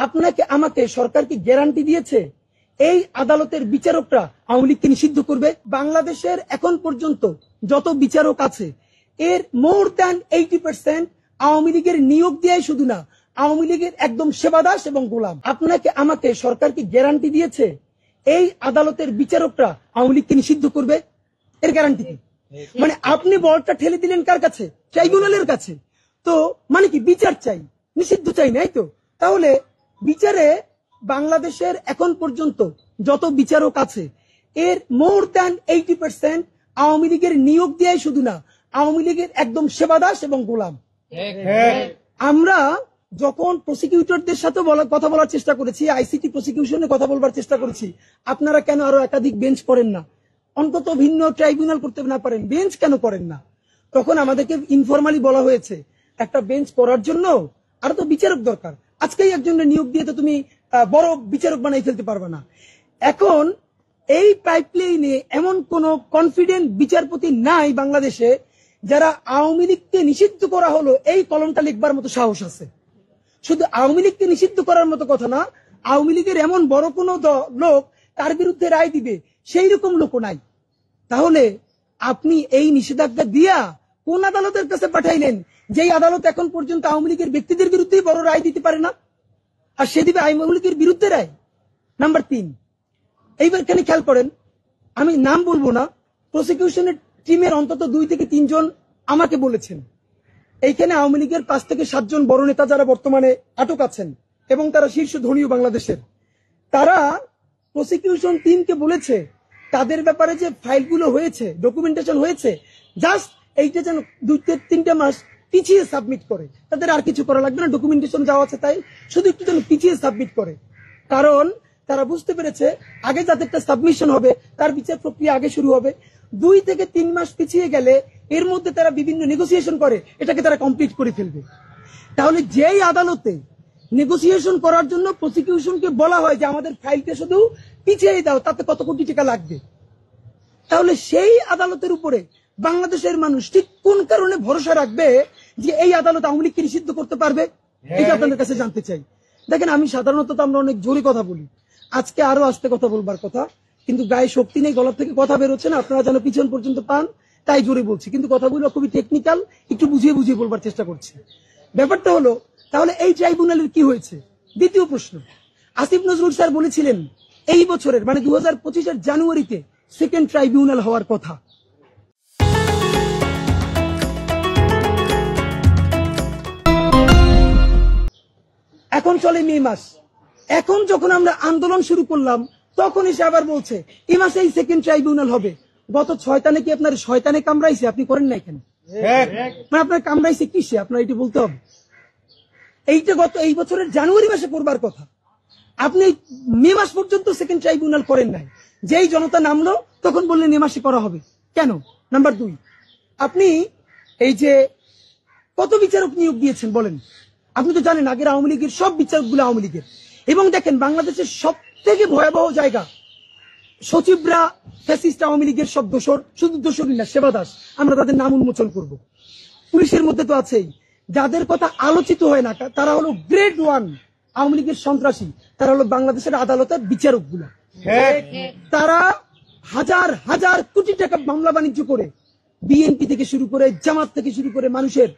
আপনাকে আমাকে সরকার কি গ্যারান্টি দিয়েছে এই আদালতের বিচারকরা আওয়ামী লীগকে নিষিদ্ধ করবে? বাংলাদেশের এখন পর্যন্ত যত বিচারক আছে এর মোর দ্যান 80% আওয়ামী লীগের নিয়োগ দেয়, শুধু না আওয়ামী লীগের একদম সেবাদাস এবং গোলাম। আপনাকে আমাকে সরকার কি গ্যারান্টি দিয়েছে এই আদালতের বিচারকরা আওয়ামী লীগকে নিষিদ্ধ করবে? এর গ্যারান্টি কি? মানে আপনি বলটা ঠেলে দিলেন কার কাছে? ট্রাইব্যুনালের কাছে। তো মানে কি বিচার চাই, নিষিদ্ধ চাই নাই তো? তাহলে বিচারে বাংলাদেশের এখন পর্যন্ত যত বিচারক আছে এর মোর দ্যান 80% আওয়ামী লীগের নিয়োগ দেয়, শুধু না আওয়ামী লীগের একদম সেবাদাস এবং গোলাম। আমরা যখন প্রসিকিউটরদের সাথে কথা বলার চেষ্টা করেছি, আইসিটি প্রসিকিউশনে কথা বলবার চেষ্টা করেছি, আপনারা কেন আরো একাধিক বেঞ্চ করেন না, অন্তত ভিন্ন ট্রাইব্যুনাল করতে না পারেন, বেঞ্চ কেন করেন না? তখন আমাদেরকে ইনফরমালি বলা হয়েছে একটা বেঞ্চ করার জন্য আরো তো বিচারক দরকার, আজকেই একজনের নিয়োগ দিয়ে তো তুমি বড় বিচারক বানাই ফেলতে পারবে না। এখন এই পাইপলাইনে এমন কোন কনফিডেন্ট বিচারপতি নাই বাংলাদেশে যারা আওয়ামী লীগকে নিষিদ্ধ করা হলো এই কলমটা লিখবার মতো সাহস আছে। শুধু আওয়ামী লীগকে নিষিদ্ধ করার মতো কথা না, আওয়ামী লীগের এমন বড় কোন লোক তার বিরুদ্ধে রায় দিবে সেই রকম লোক নাই। তাহলে আপনি এই নিষেধাজ্ঞা দিয়া কোন আদালতের কাছে পাঠাইলেন যেই আদালত এখন পর্যন্ত আওয়ামী লীগের ব্যক্তিদের বিরুদ্ধেই বড় রায় দিতে পারে না, আর সে দিবে আওয়ামী লীগের বিরুদ্ধে রায়? নাম্বার 3, এইবার এখানে খেয়াল করেন, আমি নাম বলবো না, প্রসিকিউশনের টিমের অন্তত 2 থেকে 3 জন আমাকে বলেছেন এইখানে আওয়ামী লীগের 5 থেকে 7 জন বড় নেতা যারা বর্তমানে আটক আছেন এবং তারা শীর্ষ ধনীয় বাংলাদেশের, তারা প্রসিকিউশন টিমকে বলেছে তাদের ব্যাপারে যে ফাইলগুলো হয়েছে, ডকুমেন্টেশন হয়েছে, জাস্ট এইটা যেন 2-3 মাস পিছিয়ে সাবমিট করে, তাদের আর কিছু করা লাগবে না, ডকুমেন্টেশন যাওয়া আছে তাই শুধু একটু যেন পিছিয়ে সাবমিট করে। কারণ তারা বুঝতে পেরেছে আগে যাদেরটা সাবমিশন হবে তার বিচার প্রক্রিয়া আগে শুরু হবে, 2 থেকে 3 মাস পিছিয়ে গেলে এর মধ্যে তারা বিভিন্ন নেগোসিয়েশন করে এটাকে তারা কমপ্লিট করে ফেলবে। তাহলে যেই আদালতে নেগোসিয়েশন করার জন্য প্রসিকিউশনকে বলা হয় যে আমাদের ফাইলটা শুধু পিছিয়ে দাও, তাতে কত কোটি টাকা লাগবে, তাহলে সেই আদালতের উপরে বাংলাদেশের মানুষ ঠিক কোন কারণে ভরসা রাখবে যে এই আদালত আওয়ামী লীগকে নিষিদ্ধ করতে পারবে? এটা আপনাদের কাছে জানতে চাই। দেখেন, আমি সাধারণত আমরা অনেক জোরে কথা বলি, আজকে আরো আস্তে কথা বলবার কথা, কিন্তু গায়ে শক্তি নেই, গলা থেকে কথা বেরোচ্ছে না, আপনারা যেন পিছন পর্যন্ত পান তাই জোরে বলছি, কিন্তু কথাগুলো খুবই টেকনিক্যাল, একটু বুঝিয়ে বুঝিয়ে বলবার চেষ্টা করছি। ব্যাপারটা হলো, তাহলে এই ট্রাইব্যুনালের কি হয়েছে? দ্বিতীয় প্রশ্ন, আসিফ নজরুল স্যার বলেছিলেন এই বছরের মানে 2025-এর জানুয়ারিতে সেকেন্ড ট্রাইব্যুনাল হওয়ার কথা। এখন চলে মে মাস, এখন যখন আমরা আন্দোলন শুরু করলাম তখন এসে আবার বলছে এই মাসেই সেকেন্ড ট্রাইব্যুনাল হবে। গত 6 তারিখে কি আপনার শয়তানে কামড়াইছে? আপনি করেন নাই কেন? মানে আপনার কামড়াইছে কিসে? আপনার এটি বলতে হবে। এইটা গত এই বছরের জানুয়ারি মাসে করবার কথা, আপনি মে মাস পর্যন্ত সেকেন্ড ট্রাইব্যুনাল করেন নাই। যেই জনতা নামলো তখন বললেন এ মাসে করা হবে কেন? নাম্বার 2, আপনি এই যে কত বিচারক নিয়োগ দিয়েছেন বলেন? আপনি তো জানেন আগের আওয়ামী লীগের সব বিচারকগুলো আওয়ামী লীগের, এবং দেখেন বাংলাদেশের সব থেকে ভয়াবহ জায়গা, সচিবরা ফ্যাসিস্ট আওয়ামী লীগের সব দোষর, শুধু দোষরই না সেবাদাস, আমরা তাদের নাম উন্মোচন করব। পুলিশের মধ্যে তো আছেই, যাদের কথা আলোচিত হয় না তারা হলো গ্রেড 1 আওয়ামী লীগের সন্ত্রাসী, তারা হলো বাংলাদেশের আদালতের বিচারক গুলা। তারা হাজার হাজার কোটি টাকা মামলা বাণিজ্য করে বিএনপি থেকে শুরু করে জামাত থেকে শুরু করে মানুষের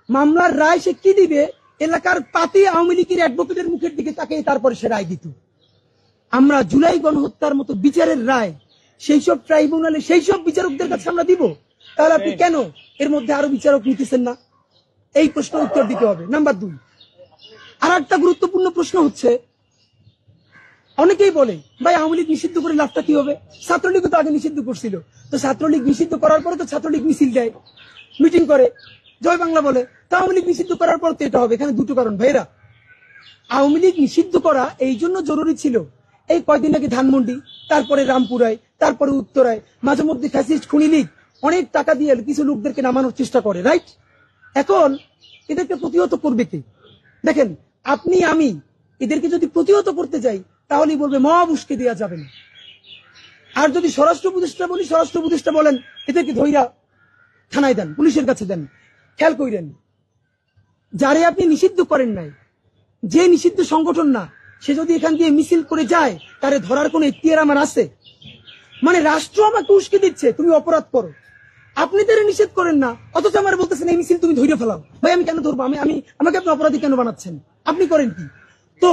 মামলার রায় সে কি দিবে, এলাকার পাতি আওয়ামী লীগের অ্যাডভোকেটের মুখের দিকে তাকে তারপরে সে রায় দিত। আমরা জুলাই গণহত্যার মতো বিচারের রায় সেই সব ট্রাইব্যুনালে সেই সব বিচারকদের কাছে আমরা দিব, তাহলে আপনি কেন এর মধ্যে আরো বিচারক নিতেছেন না? এই প্রশ্নের উত্তর দিতে হবে। নাম্বার 2, আর একটা গুরুত্বপূর্ণ প্রশ্ন হচ্ছে, অনেকেই বলে ভাই আওয়ামী লীগ নিষিদ্ধ করে লাভটা কি হবে? ছাত্রলীগ তো আগে নিষিদ্ধ করছিল, তো ছাত্রলীগ নিষিদ্ধ করার পরে তো ছাত্রলীগ মিছিল দেয়, মিটিং করে, জয় বাংলা বলে, তো আওয়ামী লীগ নিষিদ্ধ করার পর তো এটা হবে। এখানে দুটো কারণ ভাইরা, আওয়ামী লীগ নিষিদ্ধ করা এই জন্য জরুরি ছিল, এই কয়দিন আগে ধানমন্ডি, তারপরে রামপুরায়, তারপরে উত্তরায় মাঝে মধ্যে ফ্যাসিস্ট খুনি লীগ অনেক টাকা দিয়ে কিছু লোকদেরকে নামানোর চেষ্টা করে, রাইট? এখন এদেরকে প্রতিহত করবে কে? দেখেন, আপনি আমি এদেরকে যদি প্রতিহত করতে যাই তাহলেই বলবে মব উস্কে দেওয়া যাবে না। আর যদি স্বরাষ্ট্র উপদেষ্টা বলি, স্বরাষ্ট্র উপদেষ্টা বলেন এদেরকে ধইরা থানায় দেন, পুলিশের কাছে দেন। খেয়াল করেন, যারে আপনি নিষিদ্ধ করেন নাই যে নিষিদ্ধ সংগঠন না, সে যদি এখান দিয়ে মিছিল করে যায়, তারে ধরার কোন এখতিয়ার আমার আছে? মানে রাষ্ট্র আমাকে উস্কে দিচ্ছে তুমি অপরাধ করো, আপনি তারা নিষেধ করেন না, অথচ আমার বলতেছেন এই মিছিল তুমি ধরে ফেলাও। ভাই আমি কেন ধরবো? আমাকে আপনি অপরাধী কেন বানাচ্ছেন? আপনি করেন কি? তো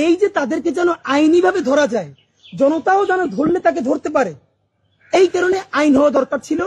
এই যে তাদেরকে যেন আইনি ভাবে ধরা যায়, জনতাও যেন ধরলে তাকে ধরতে পারে, এই কারণে আইন হওয়া দরকার ছিল।